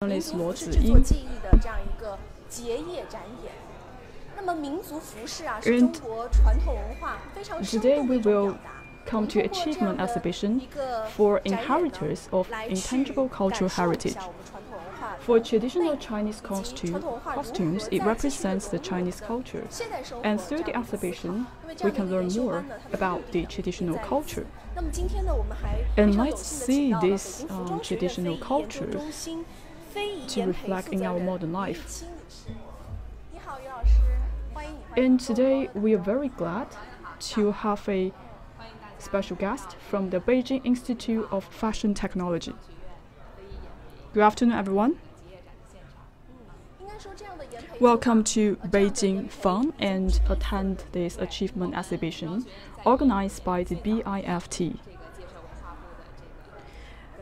民族服饰制作技艺的这样一个结业展演。那么民族服饰啊，是中国传统文化非常生动的一种表达。Come to Achievement exhibition for inheritors of intangible cultural heritage. For traditional Chinese costumes, it represents the Chinese culture. And through the exhibition, we can learn more about the traditional culture. And let's see this traditional culture to reflect in our modern life. And today, we are very glad to have a special guest from the Beijing Institute of Fashion Technology. Good afternoon, everyone. Welcome to Beijing Fun and attend this achievement exhibition organized by the BIFT.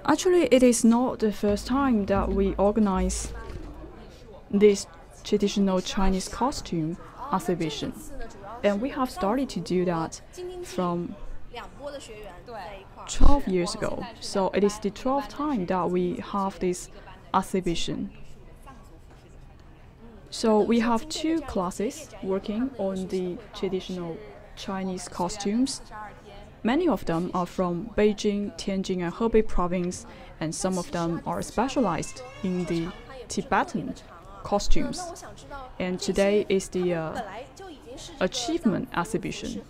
Actually, it is not the first time that we organize this traditional Chinese costume exhibition, and we have started to do that from 12 years ago. So it is the 12th time that we have this exhibition. So we have two classes working on the traditional Chinese costumes. Many of them are from Beijing, Tianjin, and Hebei province, and some of them are specialized in the Tibetan costumes. And today is the achievement exhibition.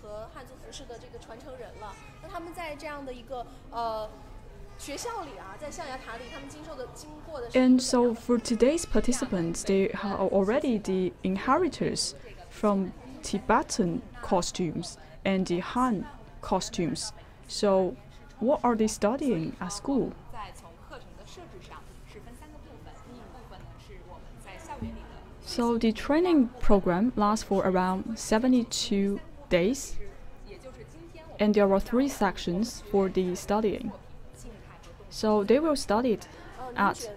And so for today's participants, they are already the inheritors from Tibetan costumes and the Han costumes. So what are they studying at school? So the training program lasts for around 72 days, and there are 3 sections for the studying. So they will study it at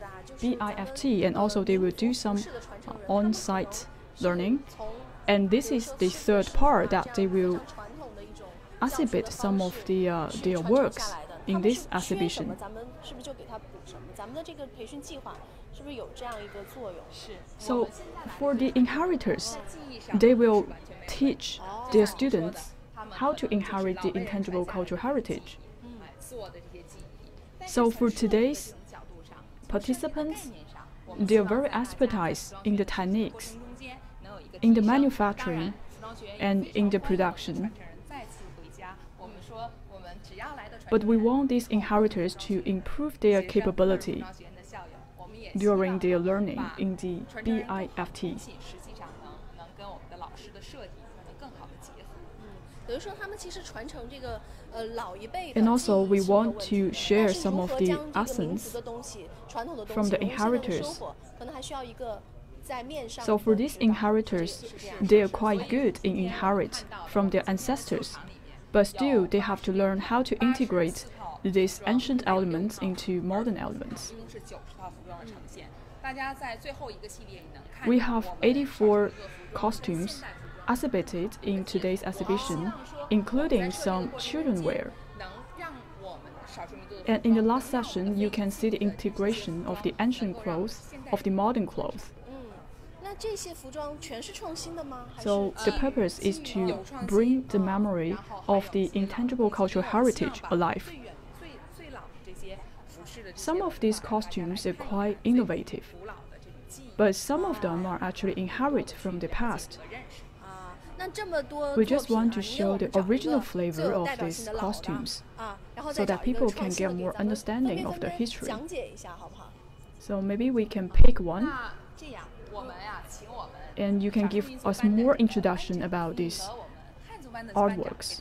BIFT, and also they will do some on-site learning. And this is the 3rd part that they will exhibit some of their works in this exhibition. So for the inheritors, they will teach their students how to inherit the intangible cultural heritage. So for today's participants, they are very expertise in the techniques, in the manufacturing, and in the production. But we want these inheritors to improve their capability during their learning in the BIFT. And also we want to share some of the essence from the inheritors. So for these inheritors, they are quite good in inherit from their ancestors, but still they have to learn how to integrate these ancient elements into modern elements. We have 84 costumes exhibited in today's exhibition, including some children wear. And in the last session, you can see the integration of the ancient clothes of the modern clothes. So the purpose is to bring the memory of the intangible cultural heritage alive. Some of these costumes are quite innovative, but some of them are actually inherited from the past. We just want to show the original flavor of these costumes so that people can get more understanding of the history. So maybe we can pick one, and you can give us more introduction about these artworks.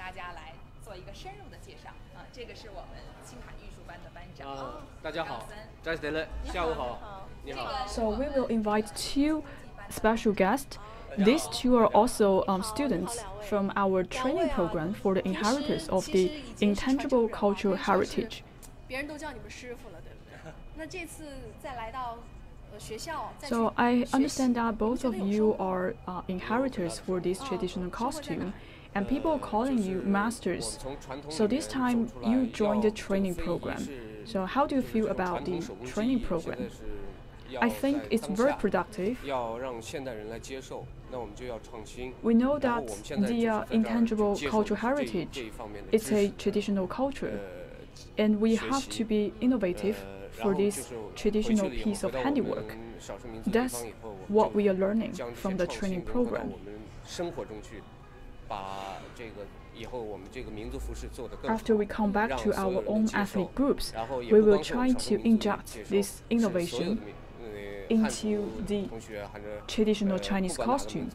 So we will invite 2 special guests. These 2 are also students from our training program for the inheritors of the intangible cultural heritage. So I understand that both of you are inheritors for this traditional costume, and people are calling you masters. So this time you joined the training program. So how do you feel about the training program? I think it's very productive. We know that the intangible cultural heritage is a traditional culture, and we have to be innovative for this traditional piece of handiwork. That's what we are learning from the training program. After we come back to our own ethnic groups, we will try to inject this innovation into the traditional Chinese costume.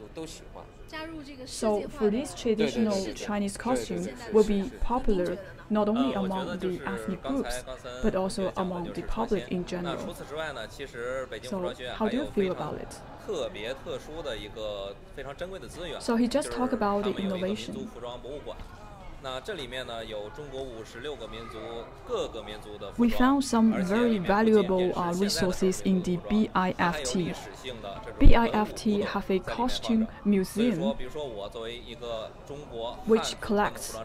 So for this traditional Chinese costume will be popular not only among the ethnic groups, but also among the public in general. So how do you feel about it? So he just talked about the innovation. We found some very valuable resources in the BIFT. BIFT have a costume museum which collects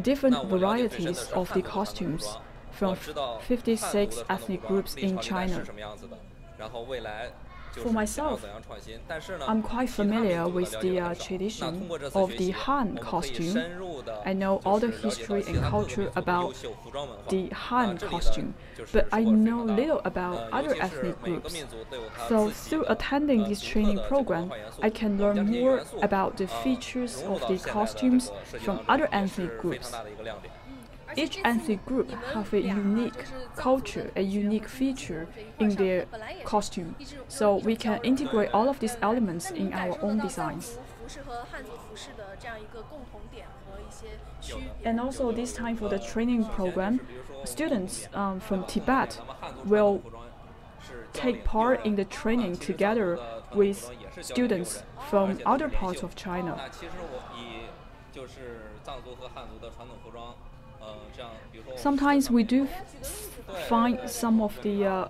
different varieties of the costumes from 56 ethnic groups in China. For myself, I'm quite familiar with the tradition of the Han costume. I know all the history and culture about the Han costume, but I know little about other ethnic groups. So through attending this training program, I can learn more about the features of the costumes from other ethnic groups. Each ethnic group have a unique culture, a unique feature in their costume, so we can integrate all of these elements in our own designs. And also this time for the training program, students from Tibet will take part in the training together with students from other parts of China. Sometimes we do find some of the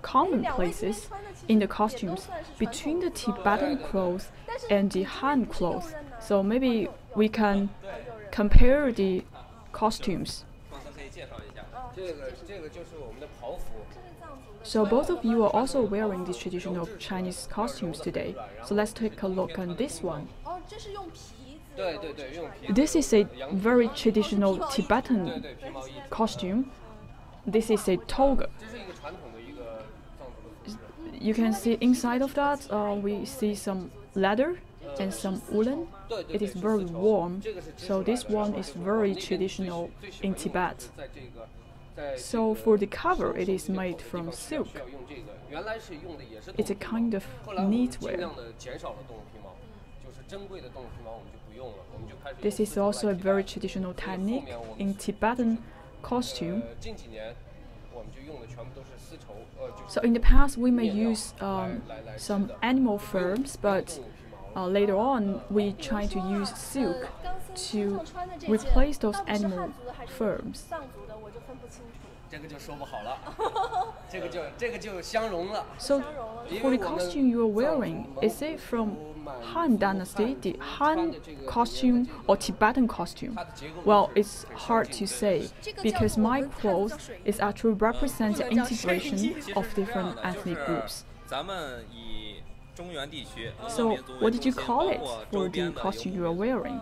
common places in the costumes between the Tibetan clothes and the Han clothes. So maybe we can compare the costumes. So both of you are also wearing these traditional Chinese costumes today. So let's take a look at this one. This is a very traditional Tibetan costume. This is a toga. You can see inside of that, we see some leather and some woolen. It is very warm, so this one is very traditional in Tibet. So for the cover, it is made from silk. It's a kind of knitwear. This is also a very traditional technique in Tibetan costume. So in the past we may use some animal furs, but later on we try to use silk to replace those animal furs. So for the costume you are wearing, is it from Han Dynasty, the Han costume or Tibetan costume? Well, it's hard to say because my clothes is actually represent the integration of different ethnic groups. So what did you call it for the costume you are wearing?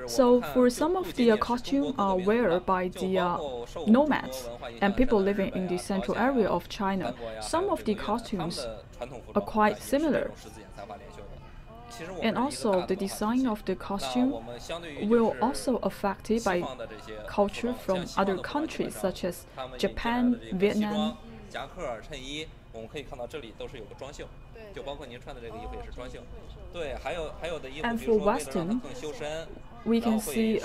So for some of the costume wear by the nomads and people living in the central area of China, some of the costumes are quite similar. And also the design of the costume will also affected by culture from other countries such as Japan, Vietnam. And for Western, we can see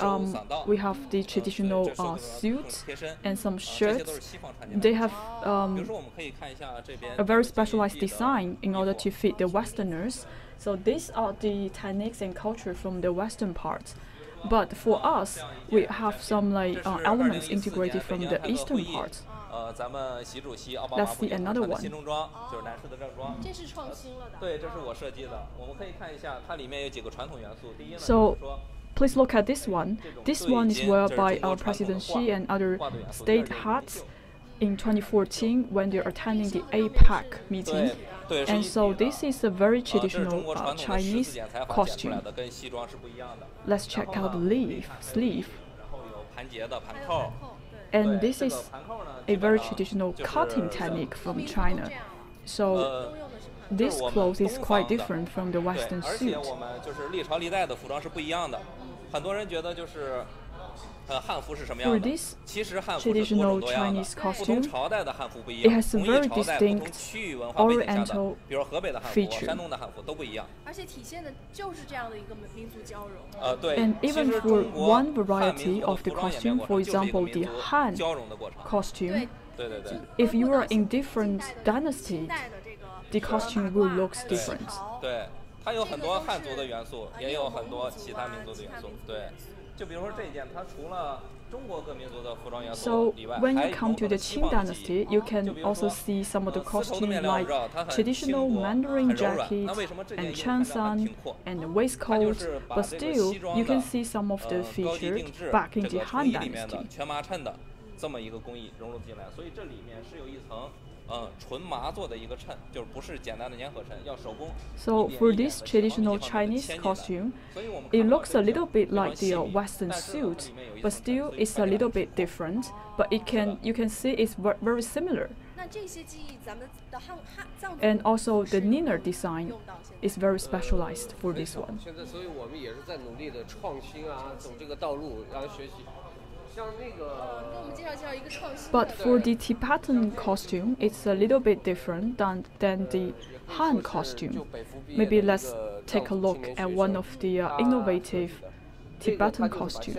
we have the traditional suits and some shirts. They have a very specialized design in order to fit the Westerners. So these are the techniques and culture from the Western part. But for us, we have some elements integrated from the Eastern part. 咱们习主席奥巴马不也穿的新中装，就是男士的正装。这是创新了的。对，这是我设计的。我们可以看一下，它里面有几个传统元素。第一呢，就是说。Please look at this one. This one is worn by President Xi and other state heads in 2014 when they're attending the APEC meeting. And so this is a very traditional Chinese costume. Let's check out the sleeve. And this is a very traditional cutting technique from China. So this clothes is quite different from the Western suit. 就是历朝历代的服装是不一样的。很多人觉得就是汉服是什么样的？其实汉服是多种多样的，不同朝代的汉服不一样，同一朝代不同区域文化背景下的，比如河北的汉服、山东的汉服都不一样。而且体现的就是这样的一个民族交融。对。And even for one variety of the costume, for example, the Han costume, if you are in different dynasty, the costume will look different. 对。它有很多汉族的元素，也有很多其他民族的元素。对，就比如说这一件，它除了中国各民族的服装元素以外， when you come to the Qing dynasty, you can also see some of the costumes like traditional Mandarin jacket and cheongshan and waistcoat, but still you can see some of the features back in the Han dynasty. 全麻衬的这么一个工艺融入进来，所以这里面是有一层。纯麻做的一个衬，就是不是简单的粘合衬，要手工。So for this traditional Chinese costume, it looks a little bit like the Western suit, but still it's a little bit different. But you can see it's very similar. And also the inner design is very specialized for this one. 现在，所以我们也是在努力的创新啊，走这个道路，然后学习。 But for the Tibetan costume, it's a little bit different than the Han costume. Maybe let's take a look at one of the innovative Tibetan costume.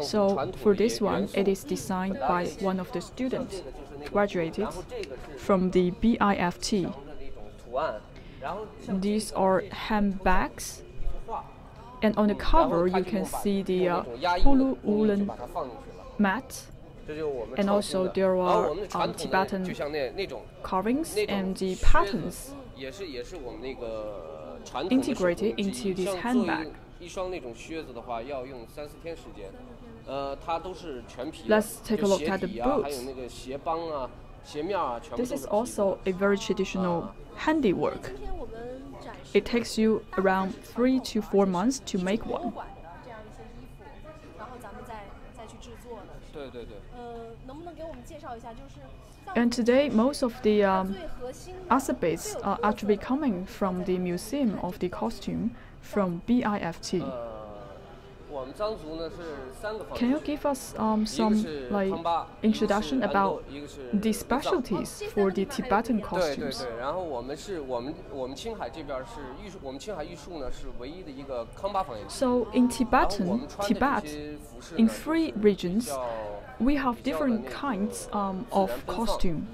So for this one, it is designed by one of the students graduated from the BIFT. These are handbags. And on the cover, you can see the Hulu woolen mat, and also there are Tibetan carvings and the patterns integrated into this handbag. Let's take a look at the boots. This is also a very traditional handiwork. It takes you around 3 to 4 months to make one. And today, most of the exhibits are actually coming from the Museum of the Costume from BIFT. Can you give us some introduction about the specialties for the Tibetan costumes? So in Tibet, in 3 regions, we have different kinds of costume.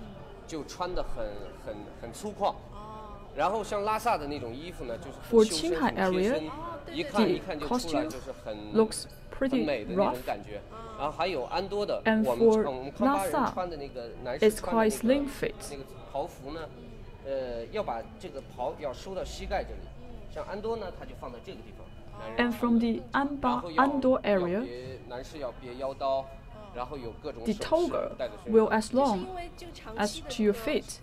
For Qinghai area, the costume looks pretty rough, and for Lhasa, it's quite slim fit. And from the Andor area, the toga will as long as to your feet.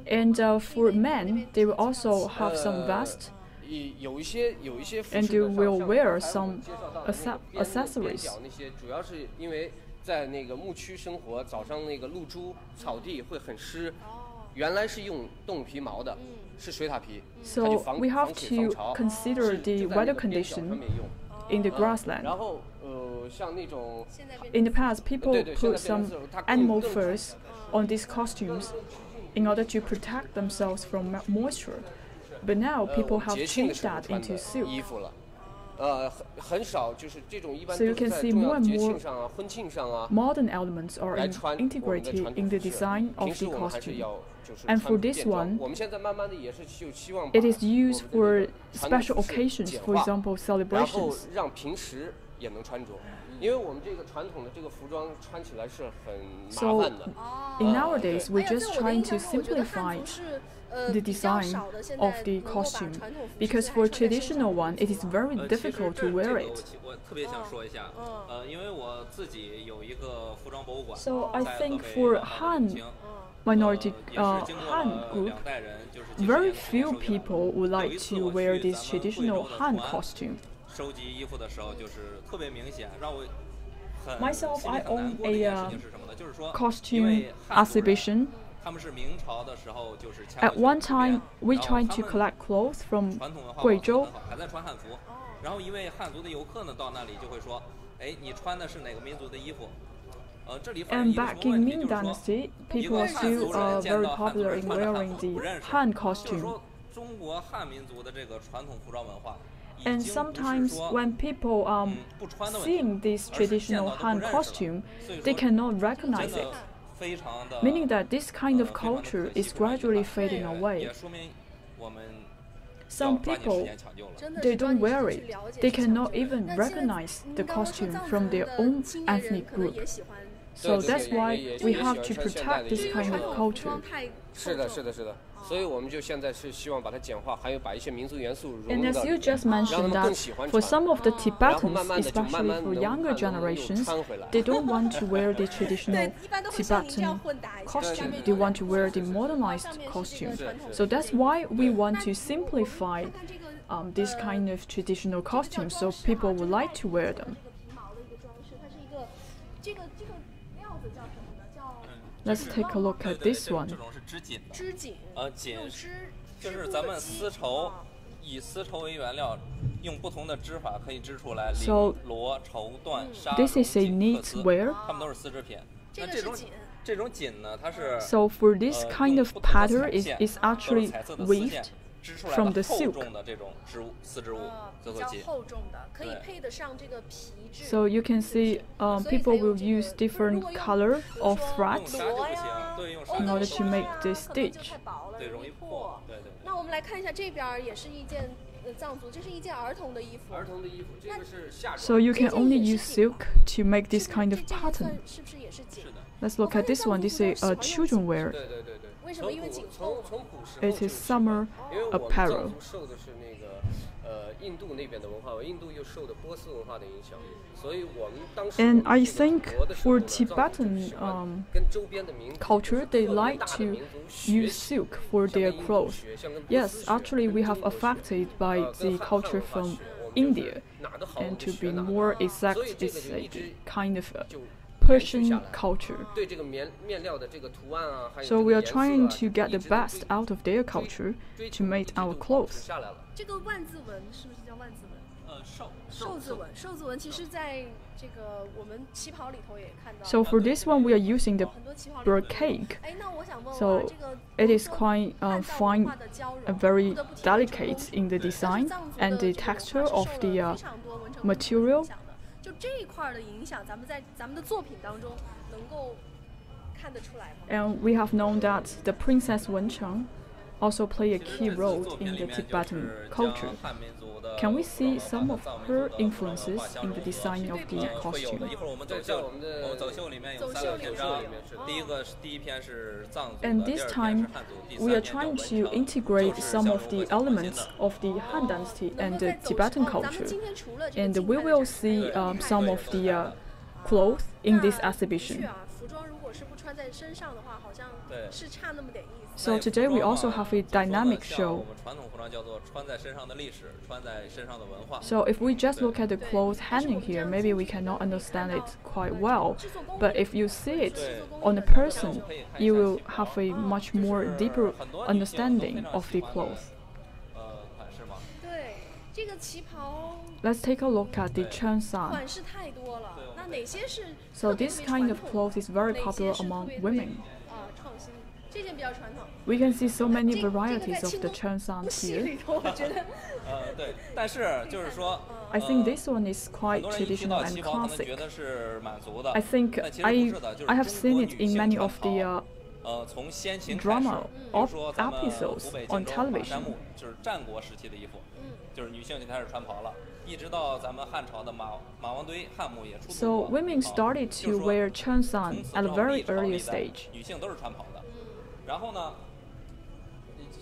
And for men, they will also have some vest, and they will wear some accessories. So we have to consider the weather condition in the grassland. In the past, people put some animal furs on these costumes in order to protect themselves from moisture. But now people have changed that into silk. So you can see more and more modern elements are integrated in the design of the costume. And for this one, it is used for special occasions, for example, celebrations. 也能穿着，因为我们这个传统的这个服装穿起来是很麻烦的。In nowadays, we're just trying to simplify the design of the costume, because for traditional one, it is very difficult to wear it. 我特别想说一下，因为我自己有一个服装博物馆， So I think for Han minority Han group, very few people would like to wear this traditional Han costume. 收集衣服的时候就是特别明显，让我很 Myself, 心里 I 很难 own 过的一件 a 事情是什么呢？就是说， costume exhibition. 他们是明朝的时候就是 At one time, we tried to collect clothes from 传统文化 Guizhou. 还在穿汉服，然后一位汉族的游客呢到那里就会说，哎，你穿的是哪个民族的衣服？这里反映 And 一个什 back 么问 in 题？ Ming 就是说， Dynasty, 一 people 个 are 汉族 still 人见 very 到汉族 popular 人 in 穿的汉 wearing 服不 the 认识， Han 就是 costume. 说中国汉民族的这个传统服装文化。 And sometimes when people seeing this traditional Han costume, they cannot recognize it, meaning that this kind of culture is gradually fading away. Some people, they don't wear it. They cannot even recognize the costume from their own ethnic group. So that's why we have to protect this kind of culture. 是的，是的，是的。所以我们就现在是希望把它简化，还有把一些民族元素融 And 入 as 到里 you 面， just 让他 mentioned 们 that 更喜欢 for 穿。 some of the 然后 Tibetans, 慢慢的就 especially 慢 for 慢 younger 能 generations, 穿回来。 they don't want to wear the traditional 对，一般都会像您这样 Tibetan 混搭一下。 costume. They want to wear the modernized costume. So that's why we want to simplify this kind of traditional costume, so people would like to wear them. 皮毛的一个装饰，它是一个这个料子叫什么呢？叫 Let's take a look at this one. 这种是织锦的，织锦，锦用织就是咱们丝绸，以丝绸为原料，用不同的织法可以织出来绫、罗、绸、缎、纱、 This is a 金、knit 缎丝， wear. 它们都是丝织品。这个那是锦。这种锦呢，它是 So for this kind of pattern, is actually 彩色的丝线 weaved 织出来 from 的 the 厚 silk. 重的这种丝织物，叫比较做锦。厚重的，可以配得上这个皮质。 So you can see people will use different color of 用 threads 纱就不行，对，用纱 in 就 order 不 to 行 make the 可能就 stitch. 太薄了，对，容易破。对对。那我们来看一下这边儿也是一件藏族，这是一件儿童的衣服。儿童的衣服，这个是夏装。 So you can only use silk to make this kind of 这件 pattern. 是不是也是锦？ Let's look at this one. This is children wear. 对对对对。为什么？因为锦厚。从古时候 It is summer 因为我们 apparel. 藏族受的是那个印度那边的文化，印度又受的波斯文化的影响，所以我们当时 And I 这个 think 活的时候 for 呢，藏族 Tibetan 喜欢跟周边的民族 culture, they 特别 like 大的 to 民族学 use 习 silk for 像跟 their 印度 clothes. 学像跟波斯 Yes, 学 actually, 跟 we have 中国学 affected by 跟 the 汉 culture 文化 from 学我们就是 India. 哪个好我 And 们 to 就 be 学哪个 more 好 exact, 所以这 it's 个就一 a 直 kind of 就 Persian culture. 对这个面料的这个图案啊，还有 So 这 we 个 are 颜色 trying 啊 to get the 一直都 best out of their culture to make our clothes. 下来了。这个万字纹是不是叫万字纹？寿字纹，寿字纹其实在这个我们旗袍里头也看到。 So for this one, we are using the 很多旗袍里头。 brocade. 哎，那我想问 So 问这个 it is quite 汉藏文 fine 化的交融 and very 不得不提这种 delicate in the 但是 design 藏族 and 的 the 这个文 texture 化 of 是受 the 了非常多文成 material. 影响的。就这一块儿的影响，咱们在咱们的作品当中能够看得出来吗？ And we have known that the Princess Wencheng also play a key role in the Tibetan culture. Can we see some of her influences in the design of the 会有的， costume? 一会儿我们对，在我们的走秀里面有3个篇章，第一篇是藏族的， And 第 this 2篇是 time, 汉族，第 we are 3篇叫 trying 文 to 成， integrate 就是 some 像 of 是 the 会重新 elements 的。 of the Han Dynasty 能 and 够 the 在走 Tibetan 咱们 culture. 今天除了这个 And 静 we 态的 will 展示 see 对 some of the clothes in this 那 exhibition. 的确啊，服装如果是不穿在身上的话，好像是差那么点意思。 So today we also have a dynamic show. 我们传统服装叫做穿在身上的历史，穿在身上的文化。 So if we just look at the clothes hanging here, maybe we cannot understand it quite well. But if you see it on a person, you will have a much more deeper understanding of the clothes. 款式吗？对，这个旗袍 Let's take a look at the Cheongshan. 款式太多了，那哪些是 So 特别 this 特别 kind 传 of 统 clothes is very 哪些 popular 是特 among 别 women. 创新，这件比较传统。 We can see so many 这个 varieties 在 of 庆 the 功 Cheongshan 戏 here. 里头，我觉得对，但是就是说， I think this one is 很 quite 多人一提 traditional 到 and 旗袍，可能觉 classic. 得是满族的。 I think 但其实不是的，就是 I have 中 seen 国 it 女 in 性 many 穿 of the 袍 drama of episodes on television. 就是战国时期的衣服，就是女性就开始穿袍了，一直到咱们汉朝的马王堆汉墓也出土过。So women started to wear cheongsam at a very early stage. 女性都是穿袍的，然后呢，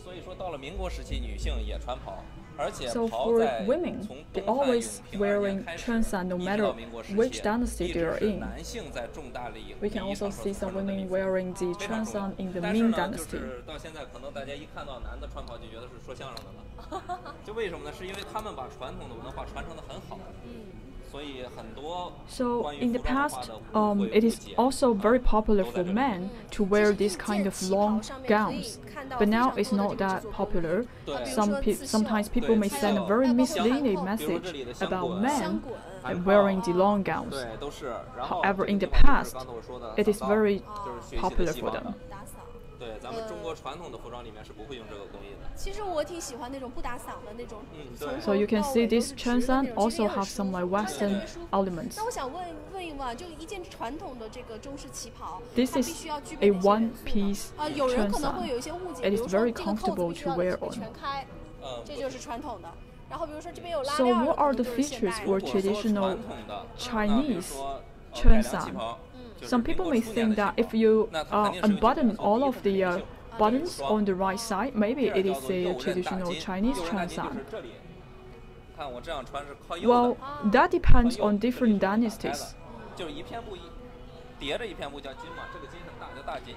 所以说到了民国时期，女性也穿袍。So for women, they always wearing cheongsam no matter which dynasty they are in. We can also see some women wearing the cheongsam in the Ming dynasty. 到现在可能大家一看到男的穿袍就觉得是说相声的了，就为什么呢？是因为他们把传统的文化传承得很好。So in the past, it is also very popular for men to wear this kind of long gowns. But now it's not that popular. Sometimes people may send a very misleading message about men wearing the long gowns. However, in the past, it is very popular for them. 对，咱们中国传统的服装里面是不会用这个工艺的。其实我挺喜欢那种不打伞的那种。So you can see this cheongsam also have some like Western elements. 那我想问一问，就一件传统的这个中式旗袍， This is a one-piece cheongsam. It is very comfortable to wear on. 全开，这就是传统的。然后比如说这边有拉 So 链 what are the features for traditional Chinese cheongsam? Some people may think that if you unbutton all of the buttons on the right side, maybe it is a traditional Chinese cheongsam. Well, that depends on different dynasties.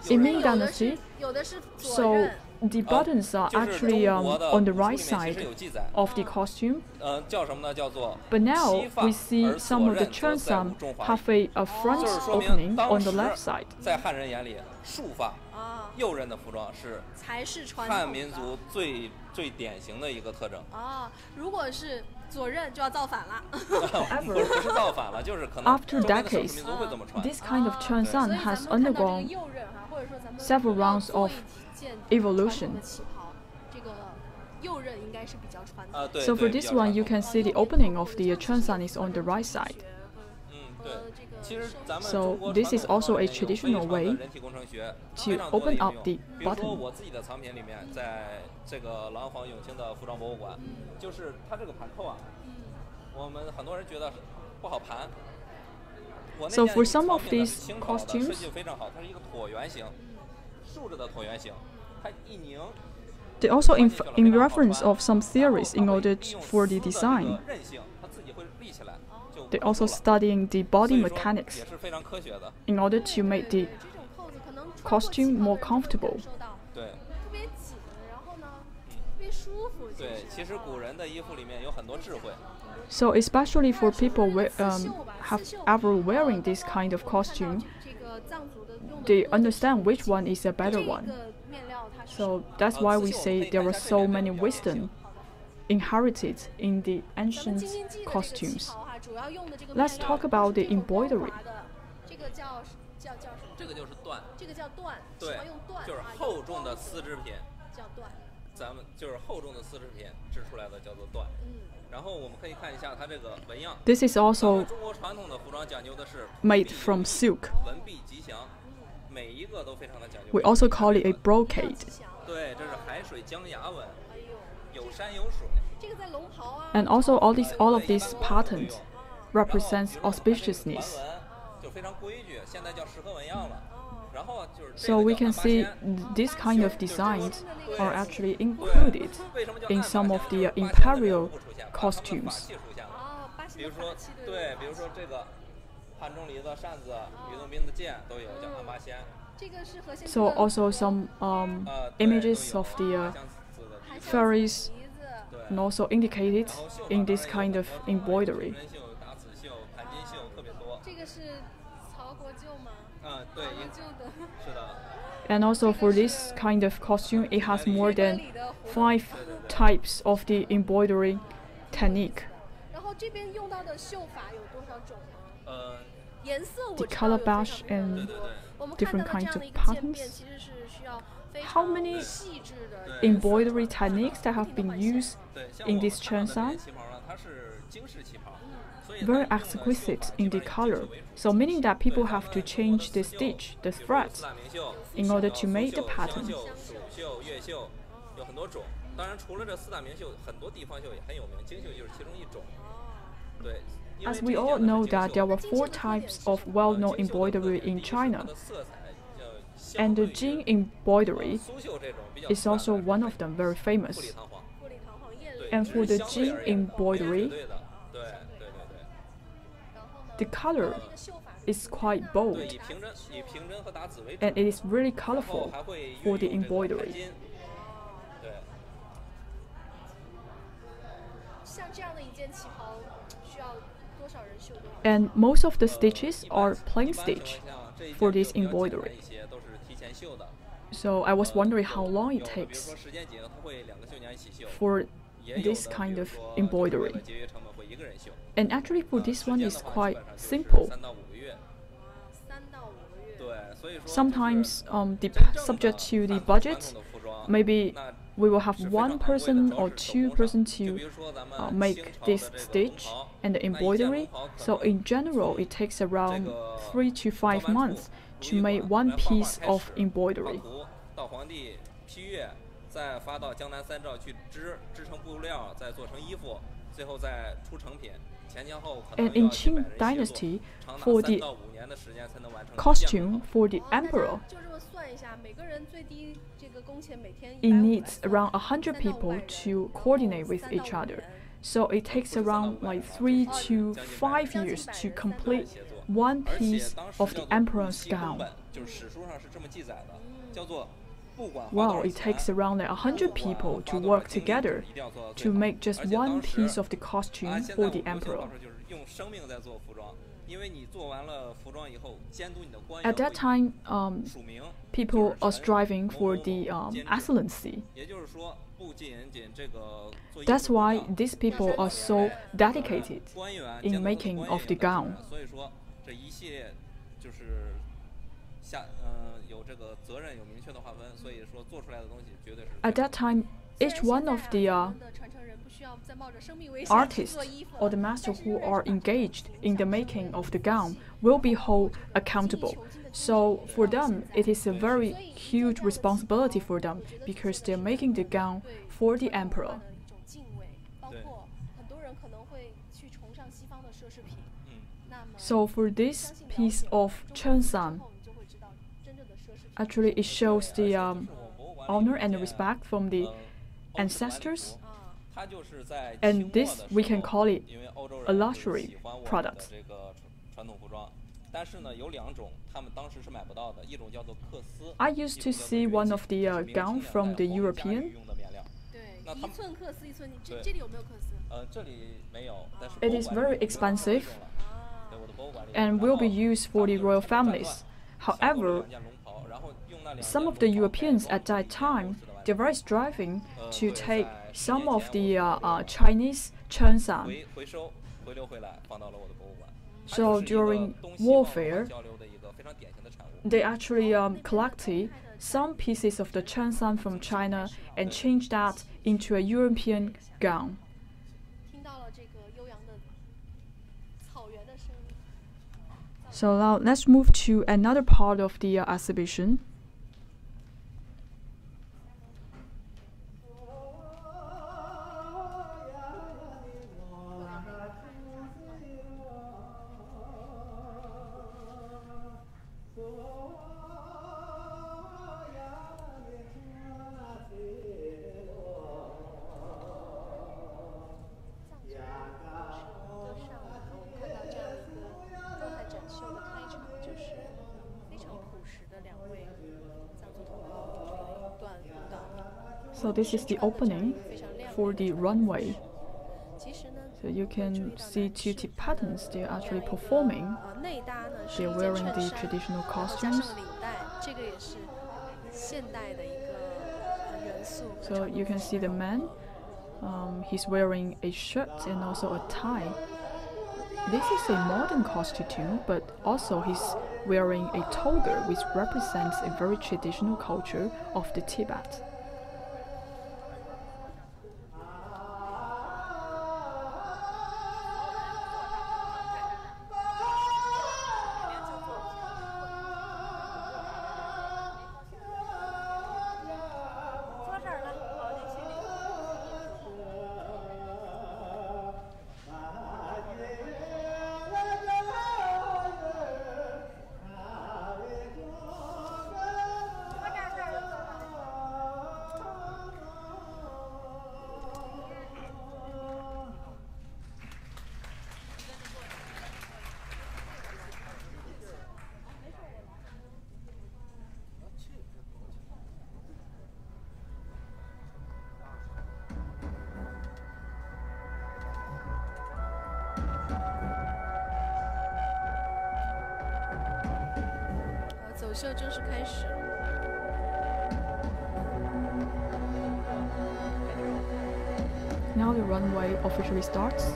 In Ming Dynasty, so the buttons are actually on the right side of the costume. But now we see some of the cheongsam have a front opening on the left side. 在汉人眼里，束发右衽的服装是汉民族最典型的一个特征。如果是左衽就要造反了。不是造反了，就是可能 After decades, this kind of cheongsam has undergone several rounds of evolution. So for this one, you can see the opening of the cheongsam is on the right side. So this is also a traditional way to open up the button. 我自己的藏品里面，在这个廊坊永庆的服装博物馆，就是它这个盘扣啊，我们很多人觉得不好盘。So for some of these costumes, 设计非常好，它是一个椭圆形，竖着的椭圆形，它一拧。They also in reference of some theories in order for the design. They also studying the body mechanics in order to make the costume more comfortable. 对，对，其实古人的衣服里面有很多智慧。So especially for people have ever wearing this kind of costume, they understand which one is a better one. So that's why we say there are so many wisdom inherited in the ancient costumes. Let's talk about the embroidery. 这个就是缎，对，就是厚重的丝织品，咱们就是厚重的丝织品织出来的叫做缎。然后我们可以看一下它这个纹样。This is also 中国传统的服装讲究的是 made from silk. 纹碧吉祥，每一个都非常的讲究。We also call it a brocade. 对，这是海水江崖纹，有山有水。And also all of these patterns represents auspiciousness. So we can see this kind of designs are actually included in some of the imperial costumes. 比如说这个汉钟离的扇子、吕洞宾的剑都有，叫汉八仙。So also some images of the fairies and also indicated in this kind of embroidery. And also for this kind of costume, it has more than 5 types of the embroidery technique. The calabash and different kinds of patterns. How many embroidery techniques that have been used in this cheongsam? very exquisite in the color, so meaning that people have to change the stitch, the thread, in order to make the pattern. As we all know that there were 4 types of well-known embroidery in China, and the Jing embroidery is also one of them, very famous. And for the Jing embroidery, the color is quite bold, and it is really colorful for the embroidery. And most of the stitches are plain stitch for this embroidery. So I was wondering how long it takes for this kind of embroidery. And actually for this one is quite simple. Sometimes subject to the budget, maybe we will have 1 person or 2 persons to make this stitch and the embroidery. So in general, it takes around 3 to 5 months to make 1 piece of embroidery. And in Qing Dynasty, for the costume for the emperor, it needs around 100 people to coordinate with each other. So it takes around like 3 to 5 years to complete 1 piece of the emperor's gown. Wow, it takes around like 100 people to work together to make just 1 piece of the costume for the emperor. At that time, people are striving for the excellency. That's why these people are so dedicated in making of the gown. At that time, each one of the artists or the master who are engaged in the making of the gown will be held accountable. So for them, it is a very huge responsibility for them because they're making the gown for the emperor. So for this piece of cheongsam, actually it shows the honor and respect from the ancestors, and this we can call it a luxury product. I used to see one of the gown from the European. It is very expensive and will be used for the royal families. However, some of the Europeans at that time, they're very striving to take some of the Chinese cheongsam. So during warfare, they actually collected some pieces of the cheongsam from China and changed that into a European gown. So now let's move to another part of the exhibition. So this is the opening for the runway. So you can see 2 Tibetans, they're actually performing. They're wearing the traditional costumes. So you can see the man, he's wearing a shirt and also a tie. This is a modern costume, but also he's wearing a toga, which represents a very traditional culture of the Tibet. 秀正式开始。Now the runway officially starts.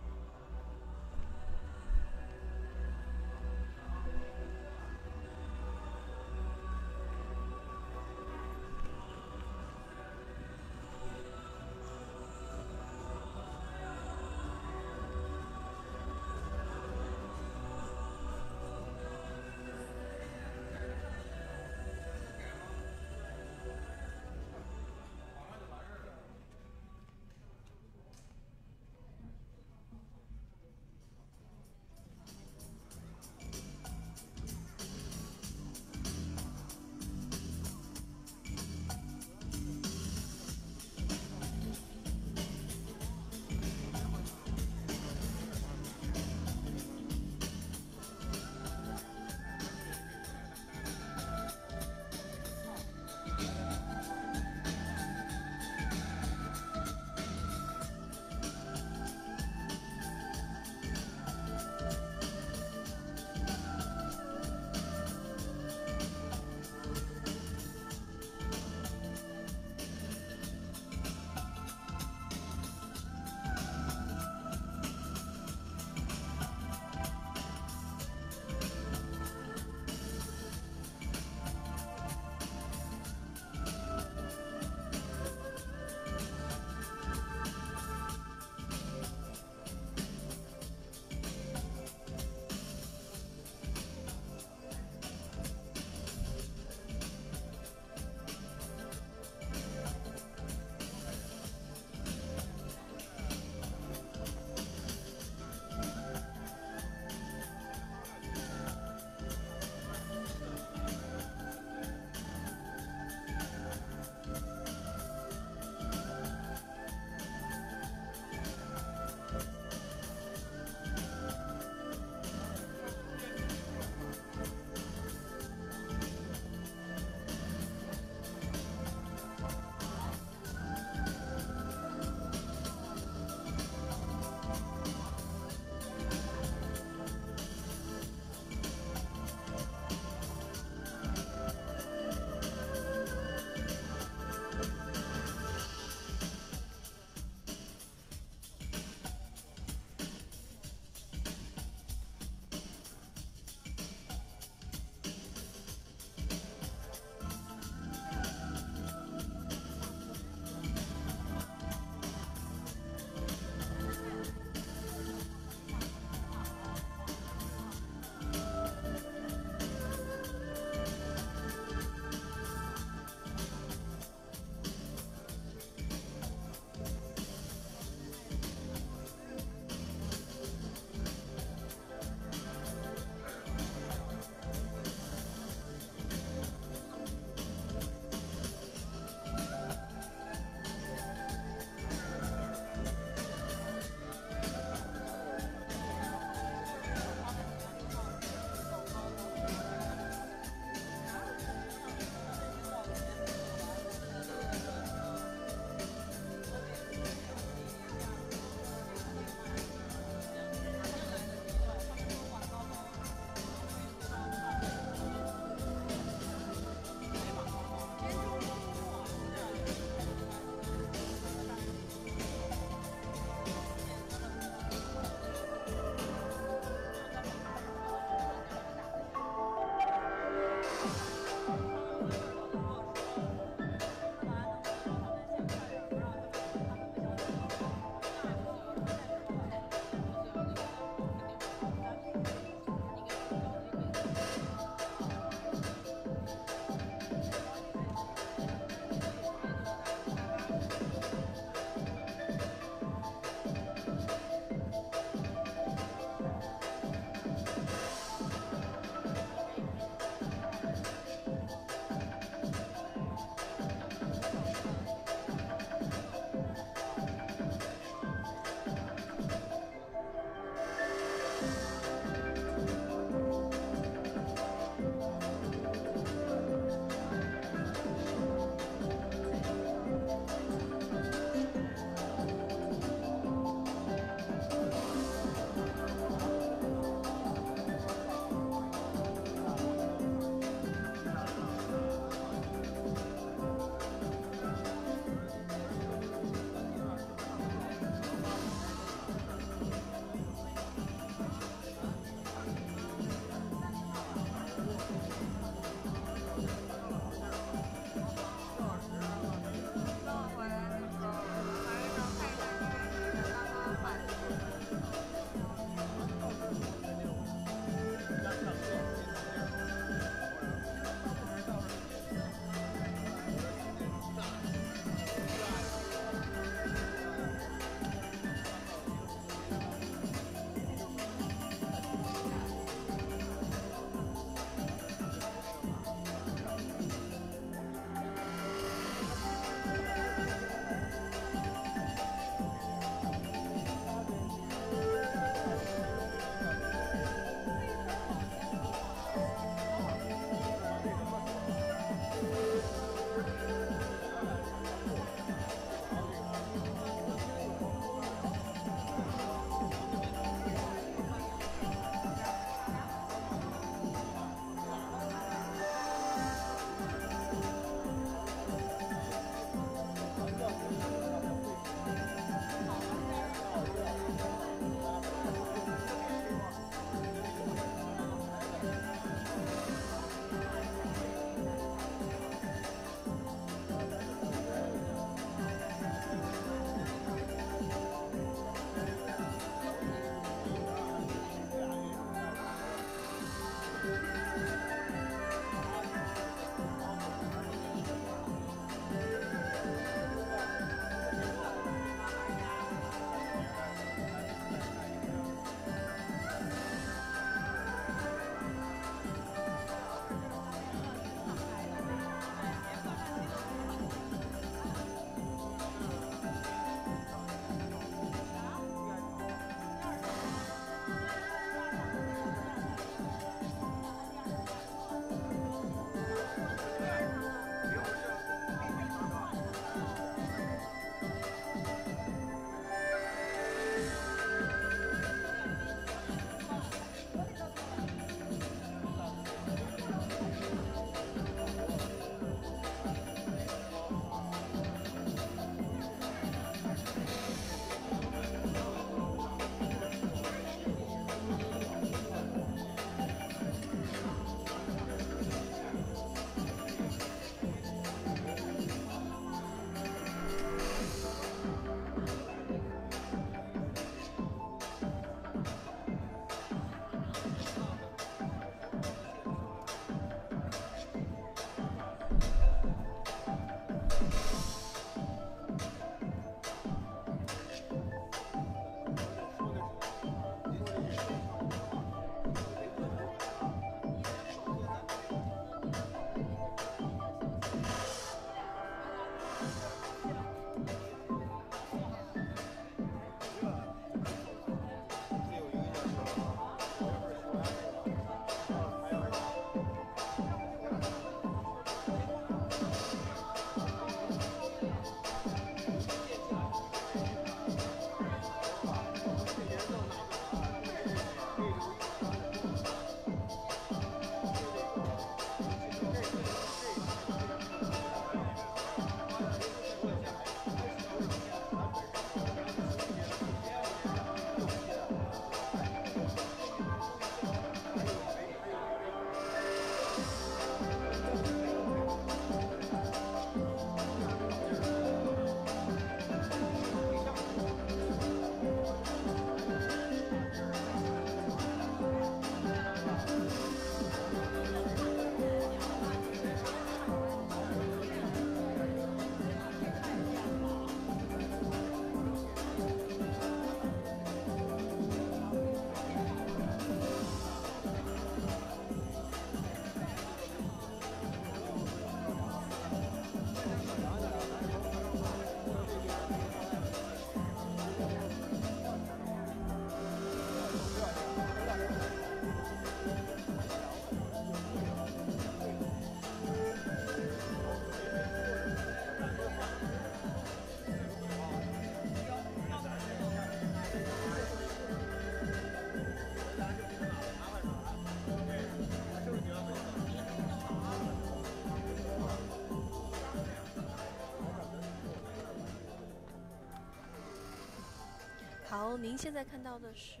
好，您现在看到的是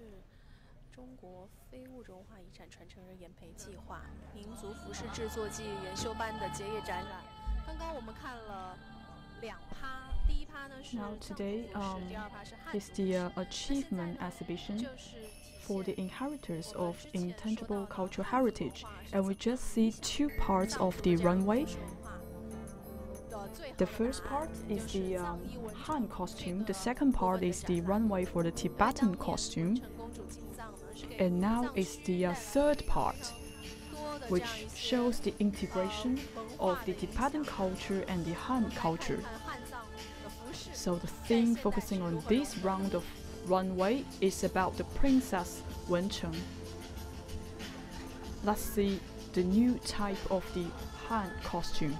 中国非物质文化遗产传承人研培计划民族服饰制作暨研修班的结业展览。刚刚我们看了2趴，第一趴呢是藏族服饰，第二趴是汉服。is the achievement exhibition for the inheritors of intangible cultural heritage, and we just see 2 parts of the runway. The first part is the Han costume, the second part is the runway for the Tibetan costume, and now is the third part, which shows the integration of the Tibetan culture and the Han culture. So the theme focusing on this round of runway is about the Princess Wencheng. Let's see the new type of the Han costume.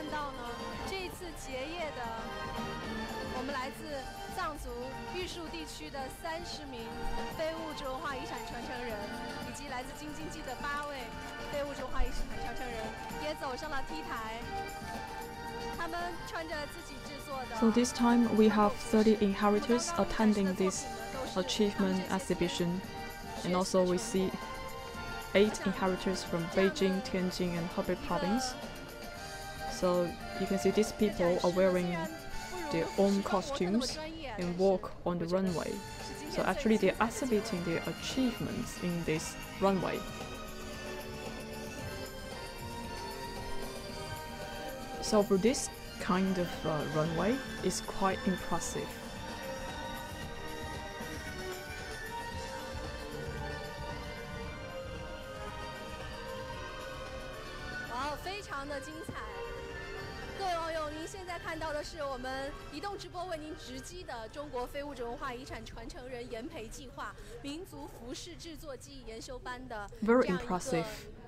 看到呢，这一次结业的，我们来自藏族玉树地区的30名非物质文化遗产传承人，以及来自京津冀的8位非物质文化遗产传承人，也走上了 T 台。他们穿着自己制作的。So this time we have 30 inheritors attending this achievement exhibition, and also we see 8 inheritors from Beijing, Tianjin, and Hebei province. So you can see these people are wearing their own costumes and walk on the runway. So actually they're exhibiting their achievements in this runway. So for this kind of runway, it's quite impressive. 非常的精彩。各位网友，您现在看到的是我们移动直播为您直击的中国非物质文化遗产传承人研培计划民族服饰制作技艺研修班的 Very impressive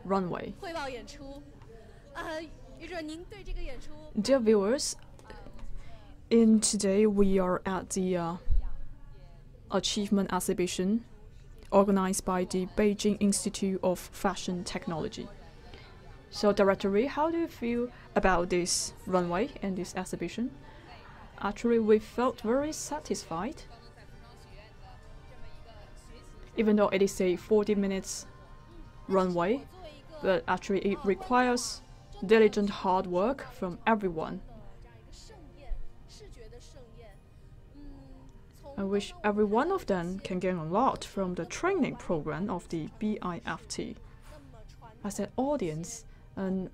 runway. 汇报演出。于主任，您对这个演出 Dear viewers, in today we are at the achievement exhibition organized by the Beijing Institute of Fashion Technology. So Director Ri, how do you feel about this runway and this exhibition? Actually, we felt very satisfied. Even though it is a 40 minutes runway, but actually it requires diligent hard work from everyone. I wish every one of them can gain a lot from the training program of the BIFT. As an audience, and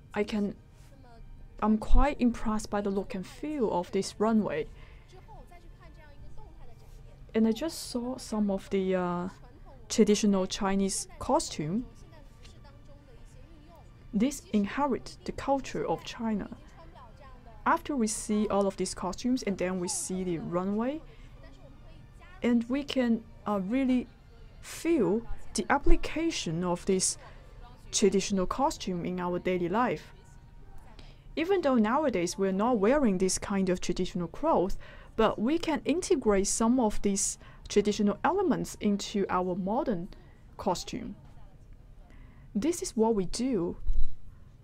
I'm quite impressed by the look and feel of this runway. And I just saw some of the traditional Chinese costume. This inherits the culture of China. After we see all of these costumes and then we see the runway, and we can really feel the application of this traditional costume in our daily life. Even though nowadays we're not wearing this kind of traditional clothes, but we can integrate some of these traditional elements into our modern costume. This is what we do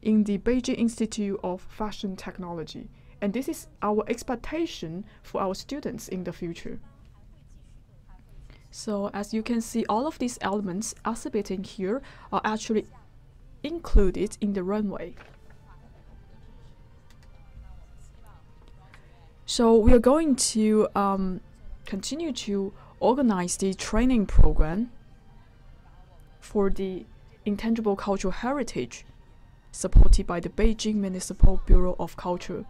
in the Beijing Institute of Fashion Technology, and this is our expectation for our students in the future. So as you can see, all of these elements exhibiting here are actually included in the runway. So we are going to continue to organize the training program for the intangible cultural heritage supported by the Beijing Municipal Bureau of Culture.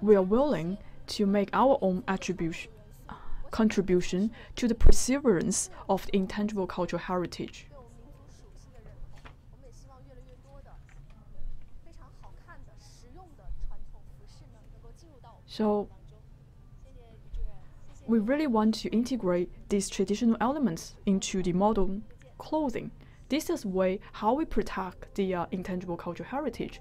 We are willing to make our own contribution to the perseverance of the intangible cultural heritage. So we really want to integrate these traditional elements into the modern clothing. This is the way how we protect the intangible cultural heritage